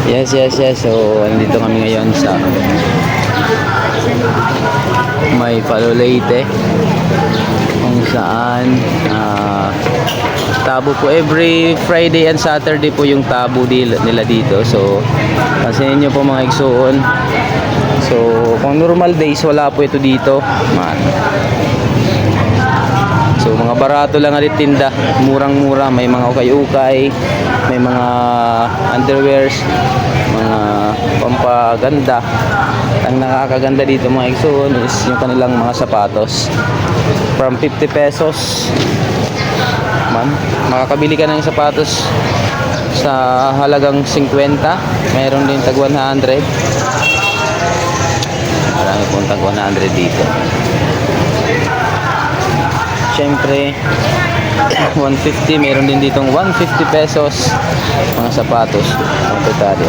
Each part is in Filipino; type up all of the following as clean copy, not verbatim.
Yes, yes, yes. So, nandito kami ngayon sa may Palolete kung saan tabo po every Friday and Saturday po yung tabo nila dito. So, kasi nyo po mga igsuon. So, kung normal days, wala po ito dito. Man. So mga barato lang alit tinda, murang-mura, may mga ukay-ukay, may mga underwears, mga pampaganda. Ang nakakaganda dito mga igsoon is yung kanilang mga sapatos. From 50 pesos, man, makakabili ka ng sapatos sa halagang 50. Mayroon din tag 100. Marami pong tag 100 dito. Siyempre 150, meron din ditong 150 pesos mga sapatos ang petaryo,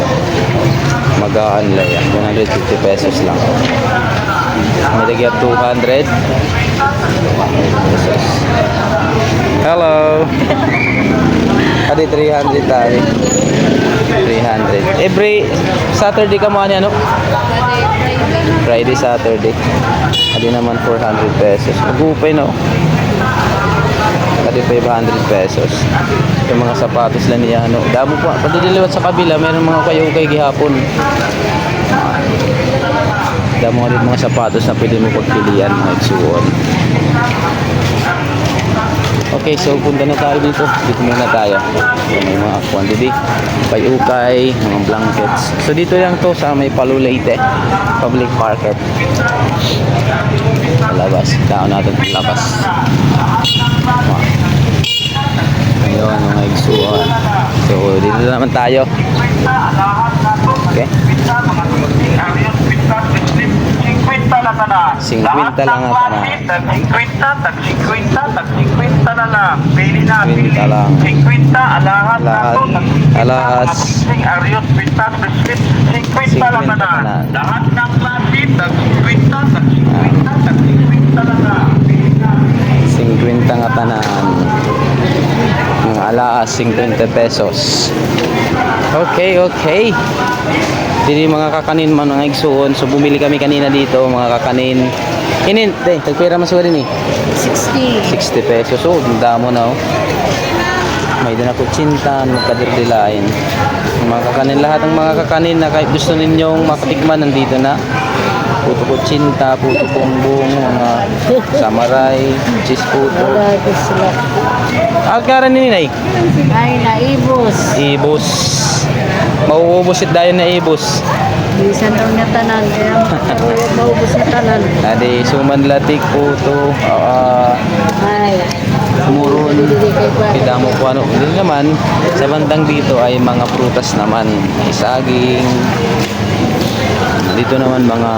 mag-a-anlay 150 pesos lang. May lagyan 200 pesos. Hello. Adi 300 tali. 300 every Saturday ka mo ano? Friday, Saturday. Adi naman 400 pesos. Mag-upay no. Adi 500 pesos. Yung mga sapatos lang niya ano. Damo po. Pagdiliwat sa kabila, mayroon mga ukay-ukay gihapon. Damo nga din mga sapatos na pwede mo pagpilian mga igsuon. Okay, so punta na tayo dito. Dito muna tayo. May mga quantity, ukay-ukay, mga blankets. So dito lang to sa may Palolete Public Market. Labas. Down natin ang labas. Ayun, mga igsuon. So dito na naman tayo. Okay. 50 lang na. 50 lang ang tanan. Tag 50 na lang. Pili na, 50 pili. lang. 50, alahas na Lahat. to. Alahas. Arios, pistas, biscuit, 50 lang 50 na. tanan. Lahat ng klase, tag 50 lang na. Pili na. 50 nga tanan. Mga alaas 50 pesos. Okay, okay. Dili mga kakanin man mga igsuon. So bumili kami kanina dito mga kakanin. Inin, tagpira maswa din eh. 60 pesos. So, damo na oh. May din ako tsintan, magkadirdilain. Mga kakanin, lahat ng mga kakanin na kahit gusto ninyong makatikman nandito na. Puto kutsinta, puto bumbong, mga samaray, cheese puto. Agkaran ni Ninay? Ay, naibos. Ibos. Mauubos it dayon na ibos. Bisan daw niya tanan. Kaya maubos niya tanan. Adi sumanlatik puto, Ay, muron. Kita mo po ano. Hindi naman, sa bandang dito ay mga prutas naman. May saging. Dito naman mga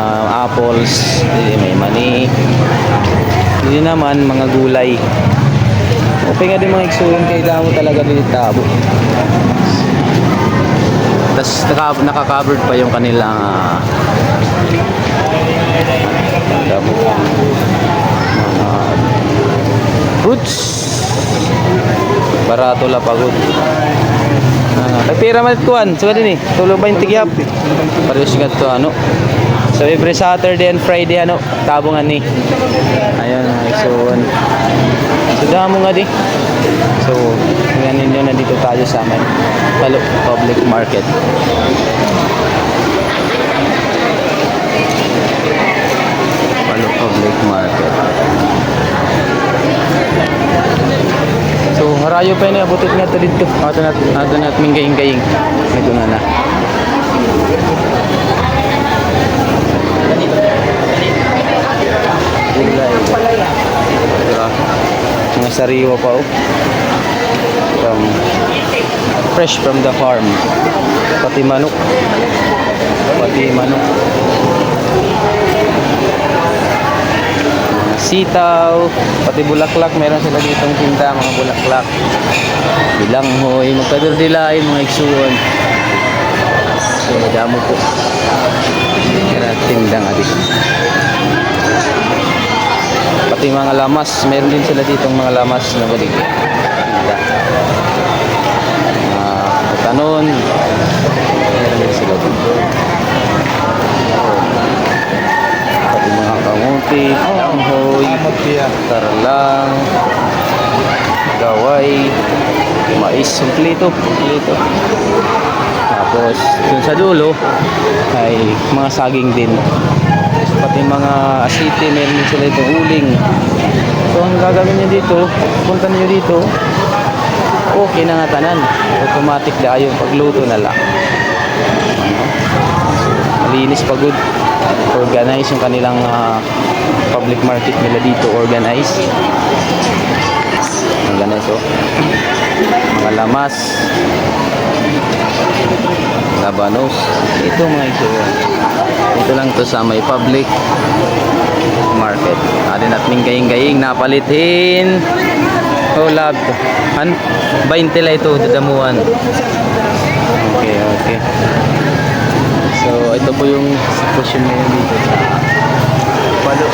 apples, may mani. Dito naman mga gulay. Okay nga din mga igsuon kay damo talaga din tabo. Tapos naka-covered pa yung kanilang damo mga fruits. Barato la pagod. Pera man kuan, so din eh. Tulo 20 gyap. Parehas nga to ano. So every Saturday and Friday ano, tabungan ni. Ayun, so damo nga di. So, tingnan ninyo nandito tayo sa may Public Market. Public Market. So, harayo pa ni abutit nga dito. Ato nat minggaing-gaing. Ito na. Mga sariwa pa oh. Fresh from the farm. Pati manok. Sitaw, pati bulaklak, meron sila ditong tinda, mga bulaklak. Bilanghoy, magkadirdilain, mga igsuon. So, madamo po. Kaya tinda nga dito. Pati mga lamas, meron din sila ditong mga lamas na baligya. Tinda. Tanon. Meron din sweet, langhoy, tarlang, gaway, mais, kumplito. Tapos dun sa dulo ay mga saging din. Pati mga asiti, meron din sila itong uling. So ang gagawin nyo dito, punta nyo dito, okay na nga tanan. Automatic na yung pagluto na lang. Malinis pagod. Organize yung kanilang public market nila dito. Organize, oh. Mga lamas, labanos. Ito mga ito. Ito lang to sa may public market. Adin at ming gaying napalitin. Oh, lab. 20 la ito, dadamuan. Okay. So, ito po yung sitwasyon ngayon dito sa Palo.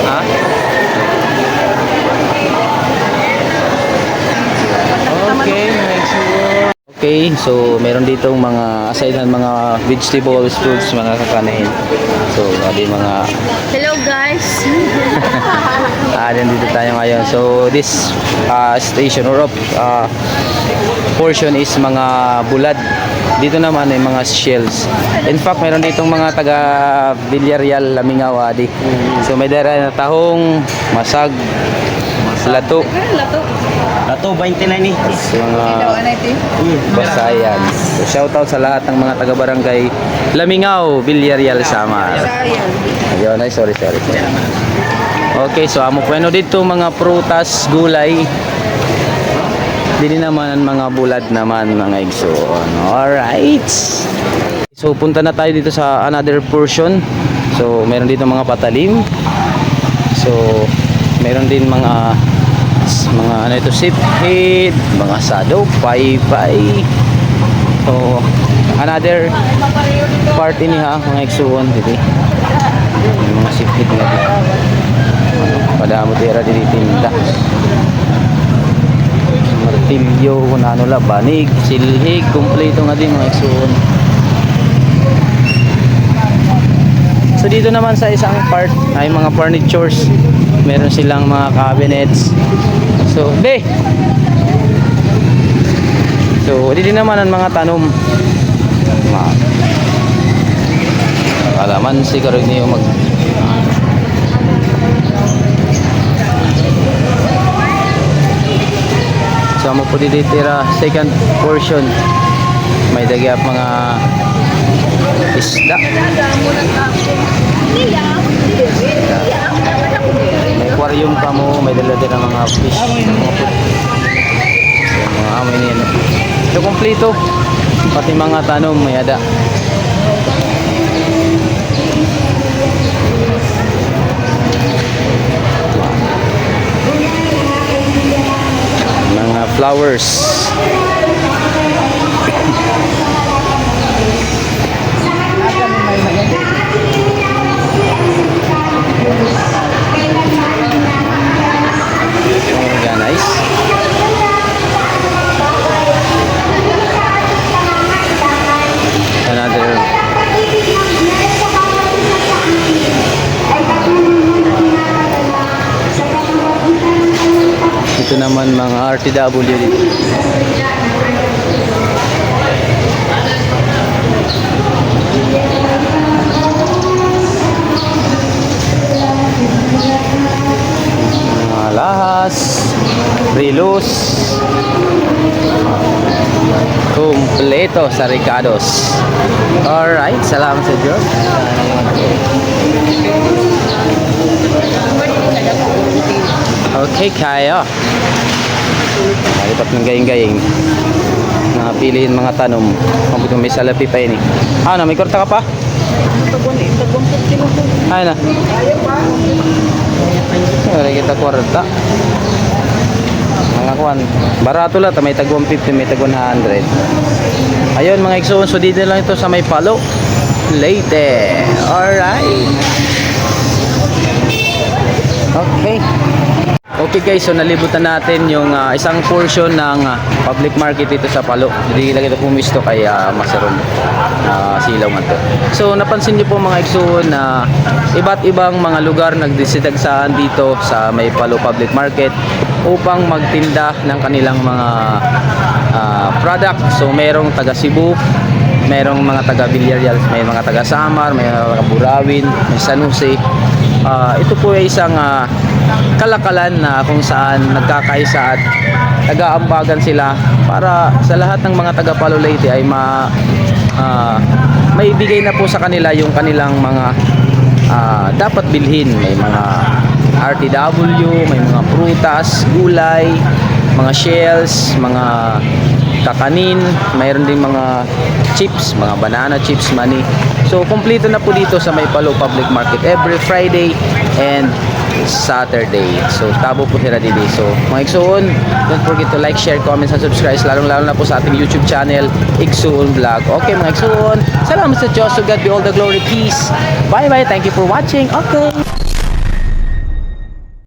Ha? Okay, so meron ditong mga aside ng mga vegetables, fruits, mga kakanin. So, adi mga Hello guys. dito tayo ngayon. So, this station or portion is mga bulad. Dito naman ay mga shells. In fact, meron ditong mga taga Villarreal, Lamingaw, adi. So, may dara na tahong, masag, lato. Lato, 29 eh. So, mga basayan. So, shoutout sa lahat ng mga taga-barangay Lamingaw, Villarreal, Samar. Ayun, ay, sorry. Okay, so amo po dito mga prutas, gulay. Dili naman ang mga bulad naman mga igsoon. Alright. So, punta na tayo dito sa another portion. So, meron dito mga patalim. So, meron din mga ano ito, siphead, mga sado, paypay. So, another part ini ha, mga igsuon dito. Yung mga siphead nga dito. Padamo tira dito tinda. Martilyo, kung ano la, banig, silhig, kumpleto nga din mga igsuon. So dito naman sa isang part ay mga furnitures. Meron silang mga cabinets. So, dito naman ang mga tanom. Alaman siguro niyo mag So, mo po dito tira second portion. May dagyap mga isda. May aquarium pa mo, may dala din ng mga fish, mga food. Mga amoy niyan. So, kompleto. Pati mga tanom, may ada. Mga flowers. Yeah, nice. Another. Ito naman mga RTW dito. Mga lahas, rilos, kumpleto sa Ricardos. Alright, salamat sa Diyos. Okay, kaya. Nalipat ng gaying-gaying. Napiliin mga tanom. Mabuti may salapi pa yun eh. Ano, may korta ka pa? Ay na. Wala kita kwarta. Mga kuwan. Barato lang. May tag 150, may tag 100. Ayun mga igsoon. So dito lang ito sa may Palo. Leyte. Alright. Okay. Okay guys, so nalibutan natin yung isang portion ng public market dito sa Palo. Hindi lang ito pumisto kay Maseron Silaw man to. So napansin niyo po mga igsoon na iba't ibang mga lugar nagdisidagsaan dito sa may Palo Public Market upang magtinda ng kanilang mga product. So merong taga Cebu, merong mga taga Villarreal, may mga taga Samar, may mga taga Burawin, may San Jose. Ito po ay isang kalakalan na kung saan nagkakaisa at nag-aambagan sila para sa lahat ng mga taga Palo Leyte ay maibigay na po sa kanila yung kanilang mga dapat bilhin. May mga RTW, may mga prutas, gulay, mga shells, mga kakanin, mayroon din mga chips, mga banana chips, mani. So kompleto na po dito sa may Palo Public Market every Friday and Saturday. So tabo po sila dito. So mga Igsoon, don't forget to like, share, comment, and subscribe, lalong-lalo na po sa ating YouTube channel Igsoon Vlog. Okay mga Igsoon, salamat sa Diyos. So God be all the glory, peace. Bye bye, thank you for watching. Okay.